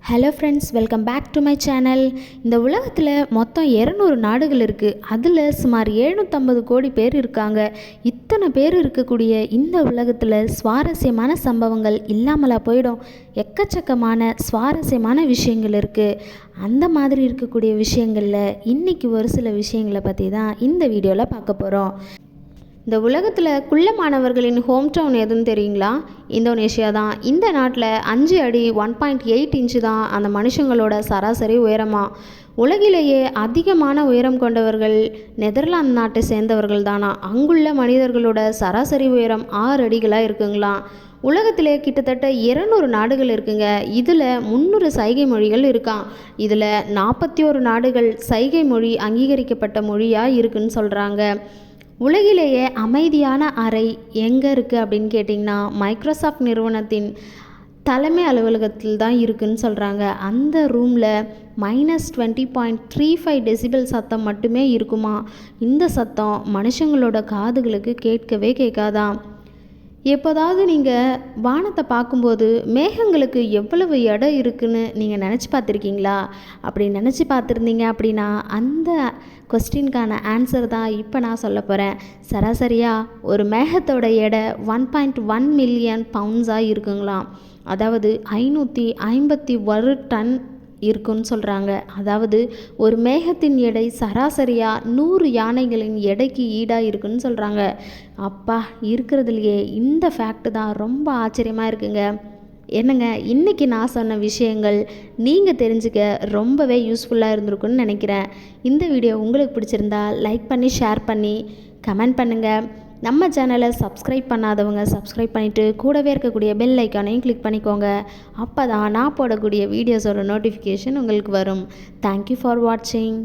Hello friends, welcome back to my channel. இந்த உலகத்தில் மொத்தம் 200 நாடுகள் இருக்குது. அதில் சுமார் 750 கோடி பேர் இருக்காங்க. இத்தனை பேர் இருக்கக்கூடிய இந்த உலகத்தில் சுவாரஸ்யமான சம்பவங்கள் இல்லாமலா போயிடும். எக்கச்சக்கமான சுவாரஸ்யமான விஷயங்கள் இருக்குது. அந்த மாதிரி இருக்கக்கூடிய விஷயங்களில் இன்றைக்கி ஒரு சில விஷயங்களை பற்றி தான் இந்த வீடியோவில் பார்க்க போகிறோம். இந்த உலகத்தில் குள்ளமானவர்களின் ஹோம் டவுன் எதுன்னு தெரியுங்களா? இந்தோனேஷியா தான். இந்த நாட்டில் 5 அடி 1.8 இன்ச்சு தான் அந்த மனுஷங்களோட சராசரி உயரமாக. உலகிலேயே அதிகமான உயரம் கொண்டவர்கள் நெதர்லாந்து நாட்டை சேர்ந்தவர்கள் தானா. அங்குள்ள மனிதர்களோட சராசரி உயரம் 6 அடிகளாக இருக்குங்களாம். உலகத்திலே கிட்டத்தட்ட 200 நாடுகள் இருக்குங்க. இதில் 300 சைகை மொழிகள் இருக்கான். இதில் 41 நாடுகள் சைகை மொழி அங்கீகரிக்கப்பட்ட மொழியாக இருக்குன்னு சொல்கிறாங்க. உலகிலேயே அமைதியான அறை எங்கே இருக்குது அப்படின்னு கேட்டிங்கன்னா, மைக்ரோசாஃப்ட் நிறுவனத்தின் தலைமை அலுவலகத்தில் தான் இருக்குதுன்னு சொல்கிறாங்க. அந்த ரூமில் -20.35 டெசிபல் சத்தம் மட்டுமே இருக்குமா. இந்த சத்தம் மனுஷங்களோட காதுகளுக்கு கேட்கவே கேட்காதான். எப்போதாவது நீங்கள் வானத்தை பார்க்கும்போது மேகங்களுக்கு எவ்வளவு எடை இருக்குன்னு நீங்கள் நினச்சி பார்த்துருக்கீங்களா? அப்படி நினச்சி பார்த்துருந்தீங்க அப்படின்னா அந்த கொஸ்டினுக்கான ஆன்சர் தான் இப்போ நான் சொல்ல போகிறேன். சராசரியாக ஒரு மேகத்தோட எடை 1.1 மில்லியன் பவுண்ட்ஸாக இருக்குங்களாம். அதாவது 551 டன் இருக்குன்னு சொல்கிறாங்க. அதாவது ஒரு மேகத்தின் எடை சராசரியாக 100 யானைகளின் எடைக்கு ஈடாக இருக்குன்னு சொல்கிறாங்க. அப்பா, இருக்கிறதுலையே இந்த ஃபேக்ட் தான் ரொம்ப ஆச்சரியமாக இருக்குங்க. என்னங்க, இன்றைக்கி நான் சொன்ன விஷயங்கள் நீங்கள் தெரிஞ்சுக்க ரொம்பவே யூஸ்ஃபுல்லாக இருந்திருக்குன்னு நினைக்கிறேன். இந்த வீடியோ உங்களுக்கு பிடிச்சிருந்தா லைக் பண்ணி ஷேர் பண்ணி கமெண்ட் பண்ணுங்கள். நம்ம சேனலை சப்ஸ்கிரைப் பண்ணாதவங்க சப்ஸ்கிரைப் பண்ணிவிட்டு கூடவே இருக்கக்கூடிய பெல் ஐக்கானையும் கிளிக் பண்ணிக்கோங்க. அப்போ தான் நான் போடக்கூடிய வீடியோஸோட நோட்டிஃபிகேஷன் உங்களுக்கு வரும். தேங்க்யூ ஃபார் வாட்சிங்.